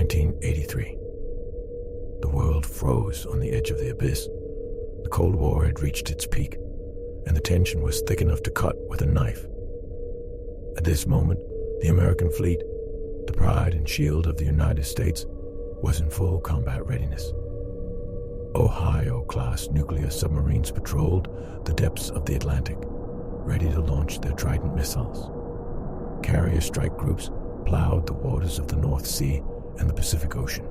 1983. The world froze on the edge of the abyss. The Cold War had reached its peak, and the tension was thick enough to cut with a knife. At this moment, the American fleet, the pride and shield of the United States, was in full combat readiness. Ohio-class nuclear submarines patrolled the depths of the Atlantic, ready to launch their Trident missiles. Carrier strike groups plowed the waters of the North Sea and the Pacific Ocean.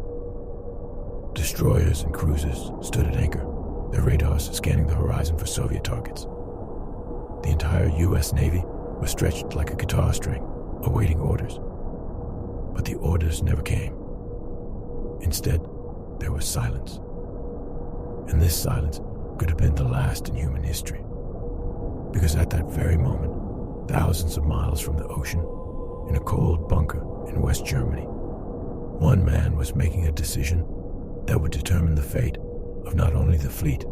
Destroyers and cruisers stood at anchor, their radars scanning the horizon for Soviet targets. The entire U.S. Navy was stretched like a guitar string, awaiting orders. But the orders never came. Instead, there was silence. And this silence could have been the last in human history. Because at that very moment, thousands of miles from the ocean, in a cold bunker in West Germany, one man was making a decision that would determine the fate of not only the fleet,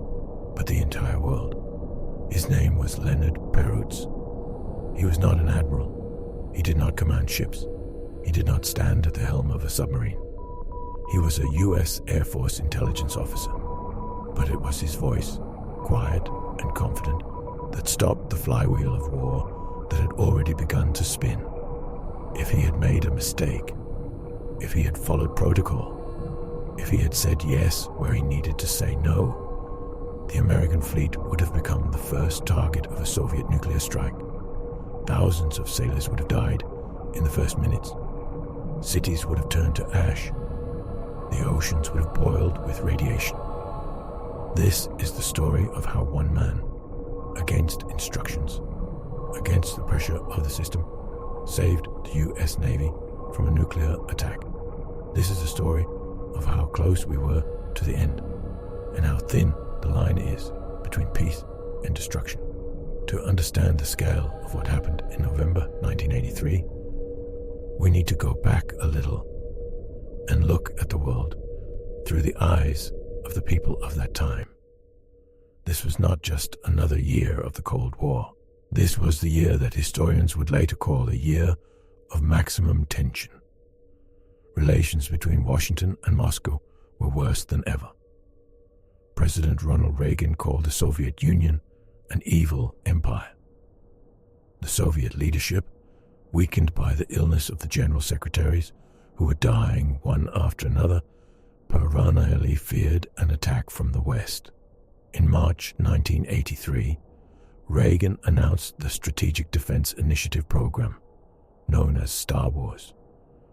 but the entire world. His name was Leonard Perroots. He was not an admiral. He did not command ships. He did not stand at the helm of a submarine. He was a U.S. Air Force intelligence officer. But it was his voice, quiet and confident, that stopped the flywheel of war that had already begun to spin. If he had made a mistake, if he had followed protocol, if he had said yes where he needed to say no, the American fleet would have become the first target of a Soviet nuclear strike. Thousands of sailors would have died in the first minutes. Cities would have turned to ash. The oceans would have boiled with radiation. This is the story of how one man, against instructions, against the pressure of the system, saved the U.S. Navy from a nuclear attack. This is the story of how close we were to the end, and how thin the line is between peace and destruction. To understand the scale of what happened in November 1983, we need to go back a little and look at the world through the eyes of the people of that time. This was not just another year of the Cold War. This was the year that historians would later call a year of maximum tension. Relations between Washington and Moscow were worse than ever. President Ronald Reagan called the Soviet Union an evil empire. The Soviet leadership, weakened by the illness of the general secretaries, who were dying one after another, perennially feared an attack from the West. In March 1983, Reagan announced the Strategic Defense Initiative program, known as Star Wars.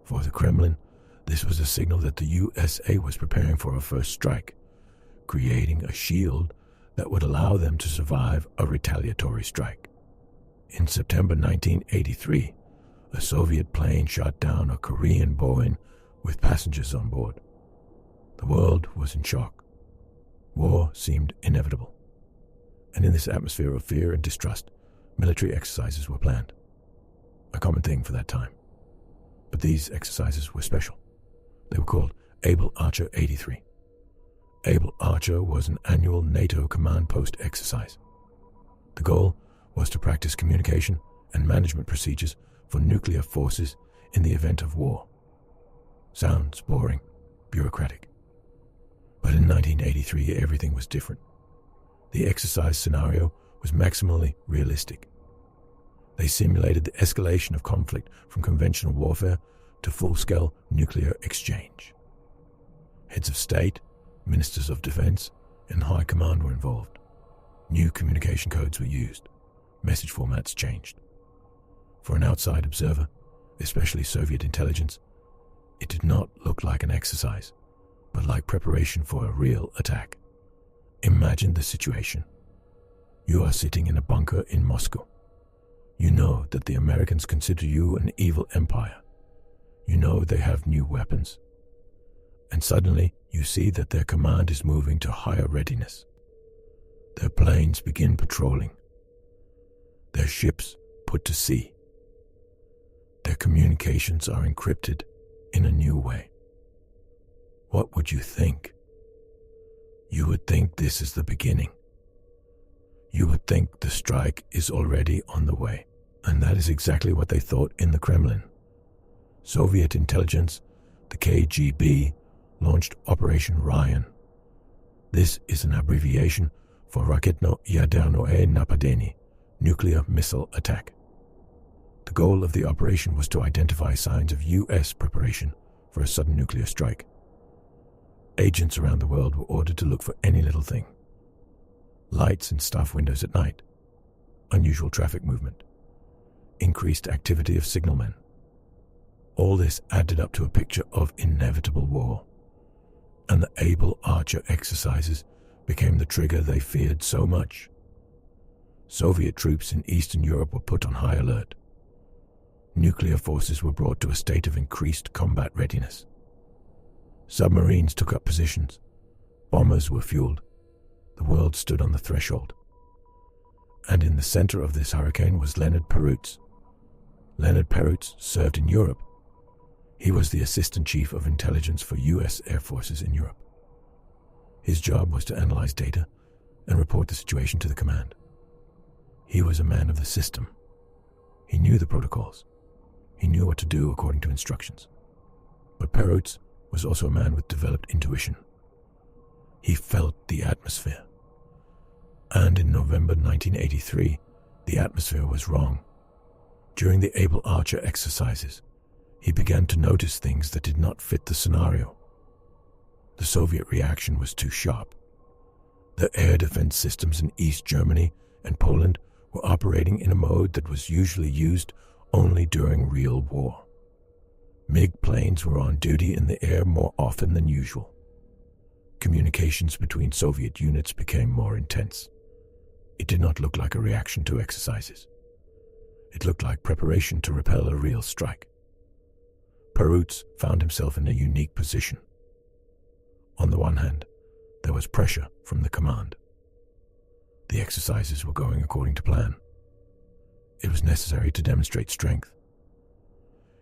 For the Kremlin, this was a signal that the USA was preparing for a first strike, creating a shield that would allow them to survive a retaliatory strike. In September 1983, a Soviet plane shot down a Korean Boeing with passengers on board. The world was in shock. War seemed inevitable. And in this atmosphere of fear and distrust, military exercises were planned. A common thing for that time. But these exercises were special. They were called Able Archer 83. Able Archer was an annual NATO command post exercise. The goal was to practice communication and management procedures for nuclear forces in the event of war. Sounds boring, bureaucratic. But in 1983, everything was different. The exercise scenario was maximally realistic. They simulated the escalation of conflict from conventional warfare to full-scale nuclear exchange. Heads of state, ministers of defense, and high command were involved. New communication codes were used. Message formats changed. For an outside observer, especially Soviet intelligence, it did not look like an exercise, but like preparation for a real attack. Imagine the situation. You are sitting in a bunker in Moscow. You know that the Americans consider you an evil empire. You know they have new weapons. And suddenly you see that their command is moving to higher readiness. Their planes begin patrolling. Their ships put to sea. Their communications are encrypted in a new way. What would you think? You would think this is the beginning. You would think the strike is already on the way. And that is exactly what they thought in the Kremlin. Soviet intelligence the KGB launched Operation Ryan. This is an abbreviation for Raketno-Yadernoe Napadenie, nuclear missile attack. The goal of the operation was to identify signs of U.S. preparation for a sudden nuclear strike. Agents around the world were ordered to look for any little thing. Lights in staff windows at night, unusual traffic movement, increased activity of signalmen. All this added up to a picture of inevitable war, and the Able Archer exercises became the trigger they feared so much. Soviet troops in Eastern Europe were put on high alert. Nuclear forces were brought to a state of increased combat readiness. Submarines took up positions. Bombers were fueled. The world stood on the threshold. And in the center of this hurricane was Leonard Perroots. Leonard Perroots served in Europe. He was the Assistant Chief of Intelligence for U.S. Air Forces in Europe. His job was to analyze data and report the situation to the command. He was a man of the system. He knew the protocols. He knew what to do according to instructions. But Perroots was also a man with developed intuition. He felt the atmosphere. And in November 1983, the atmosphere was wrong. During the Able Archer exercises, he began to notice things that did not fit the scenario. The Soviet reaction was too sharp. The air defense systems in East Germany and Poland were operating in a mode that was usually used only during real war. MiG planes were on duty in the air more often than usual. Communications between Soviet units became more intense. It did not look like a reaction to exercises. It looked like preparation to repel a real strike. Perroots found himself in a unique position. On the one hand, there was pressure from the command. The exercises were going according to plan. It was necessary to demonstrate strength.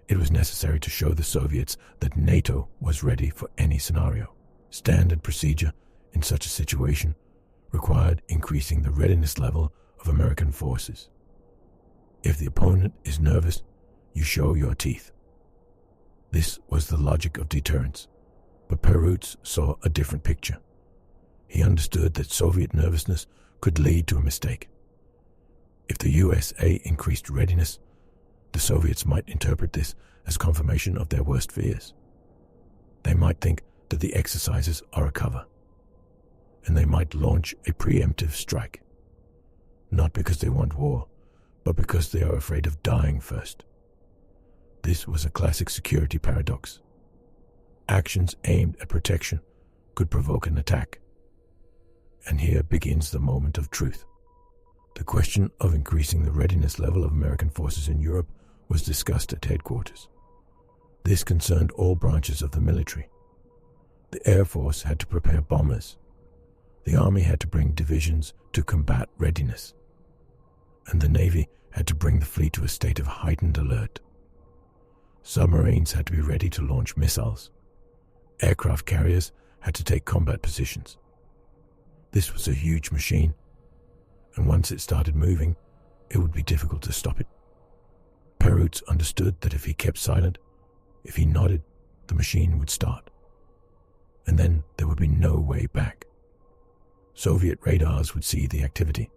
It was necessary to show the Soviets that NATO was ready for any scenario. Standard procedure in such a situation required increasing the readiness level of American forces. If the opponent is nervous, you show your teeth. This was the logic of deterrence, but Perroots saw a different picture. He understood that Soviet nervousness could lead to a mistake. If the USA increased readiness, the Soviets might interpret this as confirmation of their worst fears. They might think that the exercises are a cover, and they might launch a preemptive strike, not because they want war, but because they are afraid of dying first. This was a classic security paradox. Actions aimed at protection could provoke an attack. And here begins the moment of truth. The question of increasing the readiness level of American forces in Europe was discussed at headquarters. This concerned all branches of the military. The Air Force had to prepare bombers. The Army had to bring divisions to combat readiness. And the Navy had to bring the fleet to a state of heightened alert. Submarines had to be ready to launch missiles. Aircraft carriers had to take combat positions. This was a huge machine, and once it started moving, it would be difficult to stop it. Perroots understood that if he kept silent, if he nodded, the machine would start. And then there would be no way back. Soviet radars would see the activity.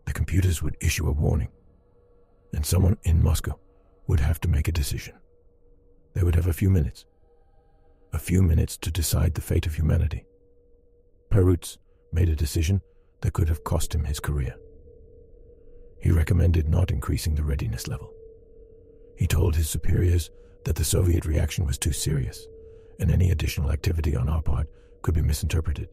The computers would issue a warning, and someone in Moscow would have to make a decision. They would have a few minutes to decide the fate of humanity. Perroots made a decision that could have cost him his career. He recommended not increasing the readiness level. He told his superiors that the Soviet reaction was too serious, and any additional activity on our part could be misinterpreted.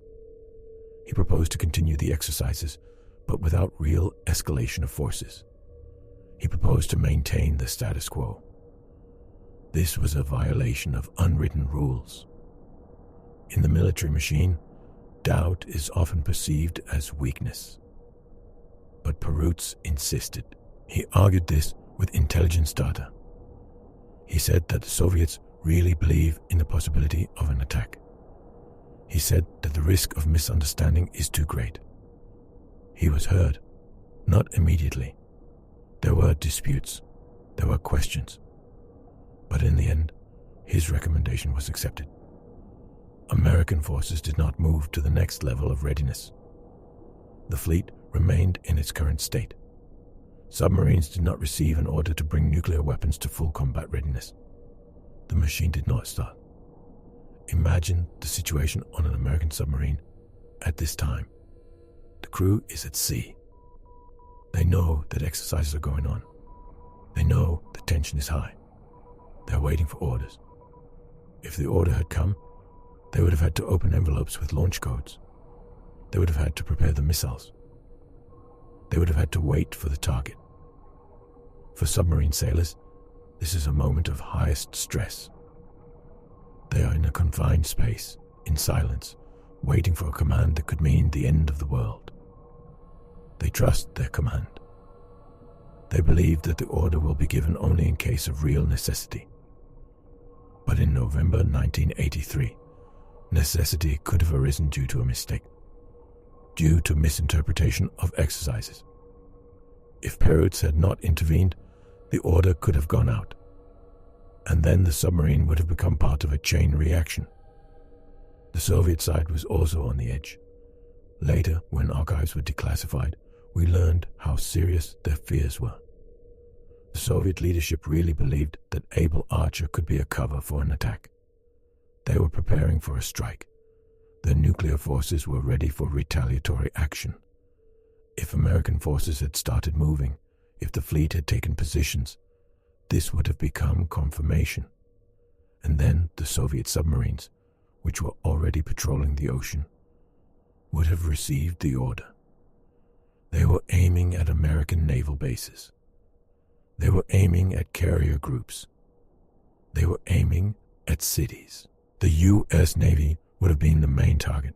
He proposed to continue the exercises, but without real escalation of forces. He proposed to maintain the status quo. This was a violation of unwritten rules. In the military machine, doubt is often perceived as weakness. But Perroots insisted. He argued this with intelligence data. He said that the Soviets really believe in the possibility of an attack. He said that the risk of misunderstanding is too great. He was heard, not immediately. There were disputes, there were questions. But in the end, His recommendation was accepted. American forces did not move to the next level of readiness. The fleet remained in its current state. Submarines did not receive an order to bring nuclear weapons to full combat readiness. The machine did not start. Imagine the situation on an American submarine at this time. The crew is at sea. They know that exercises are going on. They know the tension is high. They're waiting for orders. If the order had come, they would have had to open envelopes with launch codes. They would have had to prepare the missiles. They would have had to wait for the target. For submarine sailors, this is a moment of highest stress. They are in a confined space, in silence, waiting for a command that could mean the end of the world. They trust their command. They believe that the order will be given only in case of real necessity. But in November 1983, necessity could have arisen due to a mistake, due to misinterpretation of exercises. If Perroots had not intervened, the order could have gone out, and then the submarine would have become part of a chain reaction. The Soviet side was also on the edge. Later, when archives were declassified, we learned how serious their fears were. The Soviet leadership really believed that Able Archer could be a cover for an attack. They were preparing for a strike. Their nuclear forces were ready for retaliatory action. If American forces had started moving, if the fleet had taken positions, this would have become confirmation. And then the Soviet submarines, which were already patrolling the ocean, would have received the order. They were aiming at American naval bases. They were aiming at carrier groups. They were aiming at cities. The U.S. Navy would have been the main target.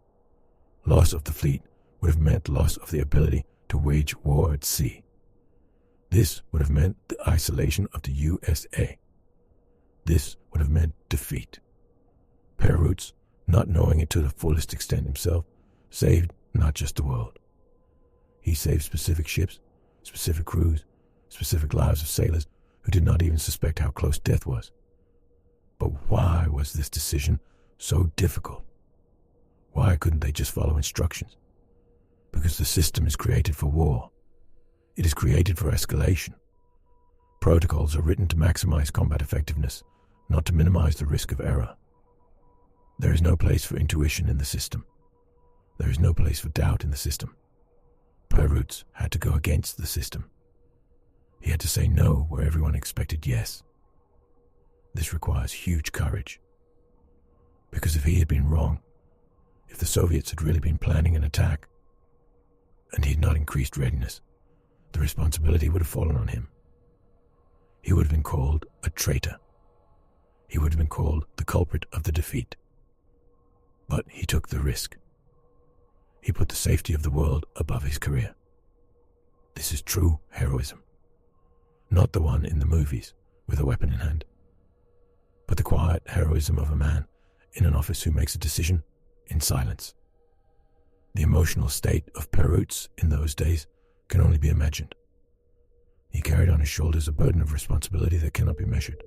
Loss of the fleet would have meant loss of the ability to wage war at sea. This would have meant the isolation of the USA. This would have meant defeat. Perroots, not knowing it to the fullest extent himself, saved not just the world. He saved specific ships, specific crews, specific lives of sailors who did not even suspect how close death was. But why was this decision so difficult? Why couldn't they just follow instructions? Because the system is created for war. It is created for escalation. Protocols are written to maximize combat effectiveness, not to minimize the risk of error. There is no place for intuition in the system. There is no place for doubt in the system. Perroots had to go against the system. He had to say no where everyone expected yes. This requires huge courage. Because if he had been wrong, if the Soviets had really been planning an attack, and he had not increased readiness, the responsibility would have fallen on him. He would have been called a traitor. He would have been called the culprit of the defeat. But he took the risk. He put the safety of the world above his career. This is true heroism. Not the one in the movies with a weapon in hand, but the quiet heroism of a man in an office who makes a decision in silence. The emotional state of Perroots in those days can only be imagined. He carried on his shoulders a burden of responsibility that cannot be measured.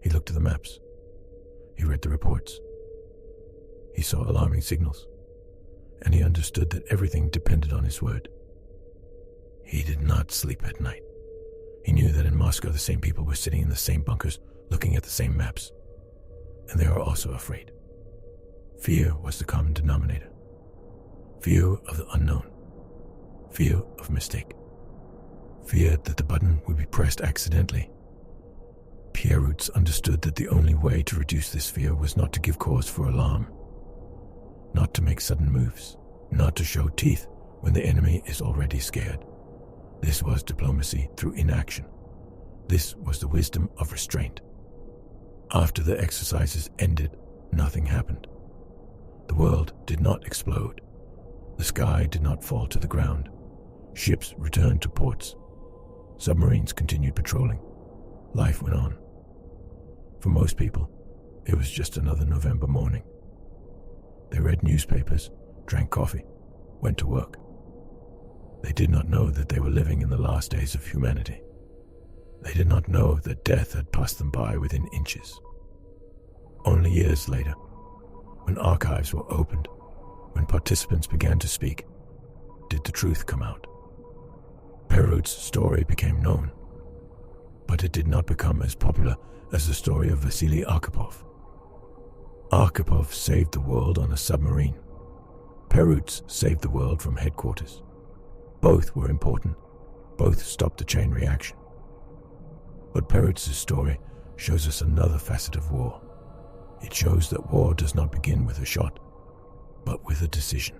He looked at the maps. He read the reports. He saw alarming signals, and he understood that everything depended on his word. He did not sleep at night. He knew that in Moscow the same people were sitting in the same bunkers looking at the same maps, and they were also afraid. Fear was the common denominator. Fear of the unknown. Fear of mistake. Fear that the button would be pressed accidentally. Perroots understood that the only way to reduce this fear was not to give cause for alarm, not to make sudden moves, not to show teeth when the enemy is already scared. This was diplomacy through inaction. This was the wisdom of restraint. After the exercises ended, nothing happened. The world did not explode. The sky did not fall to the ground. Ships returned to ports. Submarines continued patrolling. Life went on. For most people, it was just another November morning. They read newspapers, drank coffee, went to work. They did not know that they were living in the last days of humanity. They did not know that death had passed them by within inches. years later, when archives were opened, when participants began to speak, did the truth come out. Perroots' story became known, but it did not become as popular as the story of Vasily Arkhipov. Arkhipov saved the world on a submarine. Perroots saved the world from headquarters. Both were important. Both stopped the chain reaction. But Perroots' story shows us another facet of war. It shows that war does not begin with a shot, but with a decision.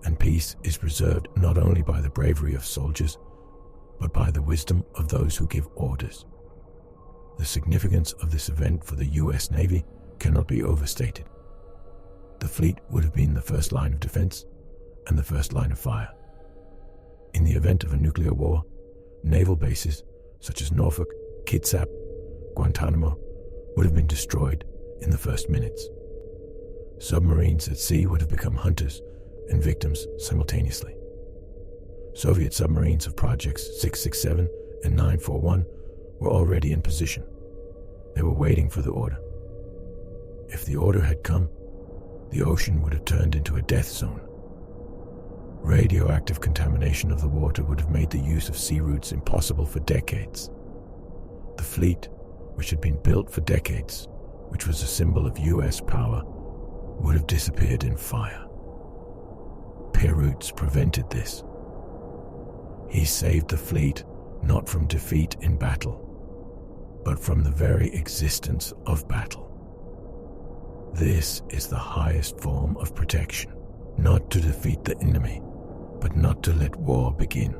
And peace is preserved not only by the bravery of soldiers, but by the wisdom of those who give orders. The significance of this event for the US Navy cannot be overstated. The fleet would have been the first line of defense and the first line of fire. In the event of a nuclear war, naval bases such as Norfolk, Kitsap, Guantanamo would have been destroyed in the first minutes. Submarines at sea would have become hunters and victims simultaneously. Soviet submarines of projects 667 and 941 were already in position. They were waiting for the order. If the order had come, the ocean would have turned into a death zone. Radioactive contamination of the water would have made the use of sea routes impossible for decades. The fleet, which had been built for decades, which was a symbol of US power, would have disappeared in fire. Perroots prevented this. He saved the fleet not from defeat in battle, but from the very existence of battle. This is the highest form of protection, not to defeat the enemy, but not to let war begin.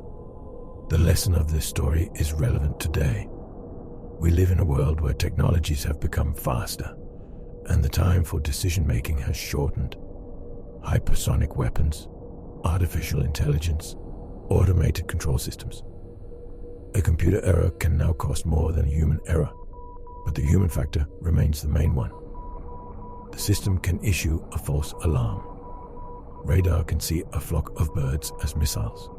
The lesson of this story is relevant today. We live in a world where technologies have become faster, and the time for decision-making has shortened. Hypersonic weapons, artificial intelligence, automated control systems. A computer error can now cost more than a human error, but the human factor remains the main one. The system can issue a false alarm. Radar can see a flock of birds as missiles.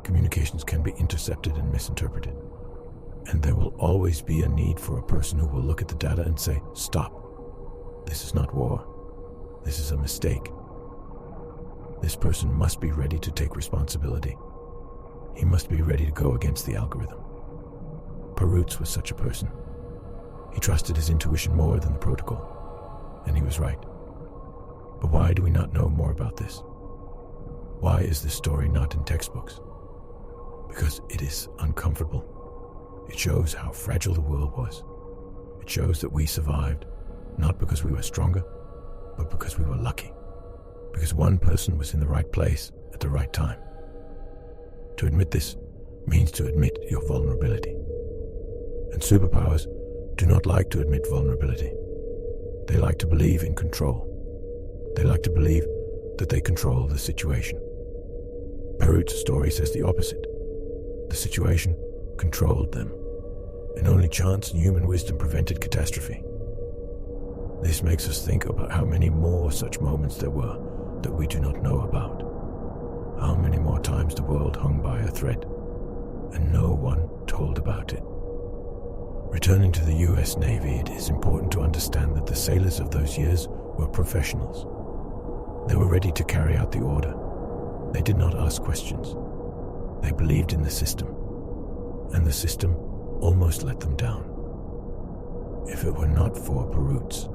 Communications can be intercepted and misinterpreted. And there will always be a need for a person who will look at the data and say, "Stop. This is not war. This is a mistake." This person must be ready to take responsibility. He must be ready to go against the algorithm. Perroots was such a person. He trusted his intuition more than the protocol, and he was right. But why do we not know more about this? Why is this story not in textbooks? Because it is uncomfortable. It shows how fragile the world was. It shows that we survived, not because we were stronger, but because we were lucky. Because one person was in the right place at the right time. To admit this means to admit your vulnerability. And superpowers do not like to admit vulnerability. They like to believe in control. They like to believe that they control the situation. Perroots' story says the opposite. The situation controlled them, and only chance and human wisdom prevented catastrophe. This makes us think about how many more such moments there were that we do not know about. How many more times the world hung by a thread, and no one told about it. Returning to the US Navy, it is important to understand that the sailors of those years were professionals. They were ready to carry out the order. They did not ask questions. They believed in the system, and the system almost let them down. If it were not for Perroots,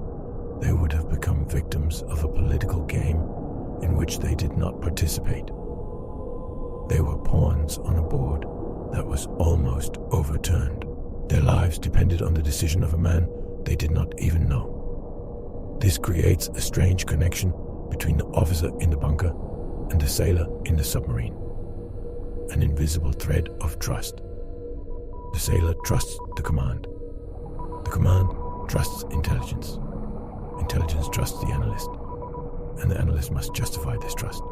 they would have become victims of a political game in which they did not participate. They were pawns on a board that was almost overturned. Their lives depended on the decision of a man they did not even know. This creates a strange connection between the officer in the bunker and the sailor in the submarine. An invisible thread of trust. The sailor trusts the command. The command trusts intelligence. Intelligence trusts the analyst. And the analyst must justify this trust.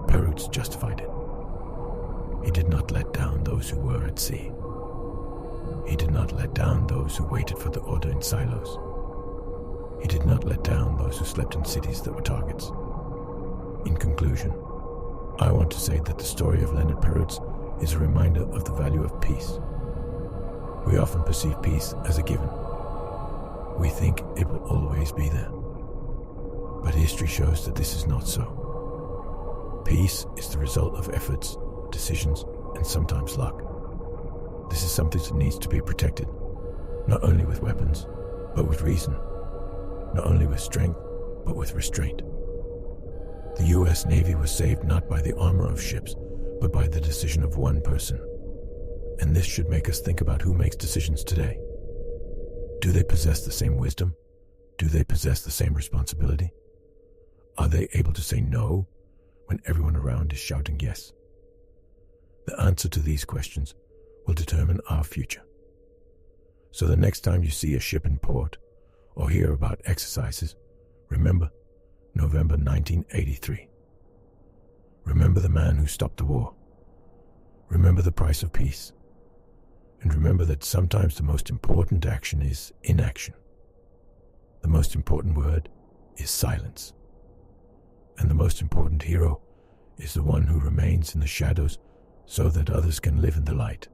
Perroots justified it. He did not let down those who were at sea. He did not let down those who waited for the order in silos. He did not let down those who slept in cities that were targets. In conclusion, I want to say that the story of Leonard Perroots is a reminder of the value of peace. We often perceive peace as a given. We think it will always be there. But history shows that this is not so. Peace is the result of efforts, decisions, and sometimes luck. This is something that needs to be protected, not only with weapons, but with reason, not only with strength, but with restraint. The US Navy was saved not by the armor of ships, but by the decision of one person. And this should make us think about who makes decisions today. Do they possess the same wisdom? Do they possess the same responsibility? Are they able to say no when everyone around is shouting yes? The answer to these questions will determine our future. So the next time you see a ship in port or hear about exercises, remember November 1983. Remember the man who stopped the war. Remember the price of peace. And remember that sometimes the most important action is inaction. The most important word is silence. And the most important hero is the one who remains in the shadows so that others can live in the light.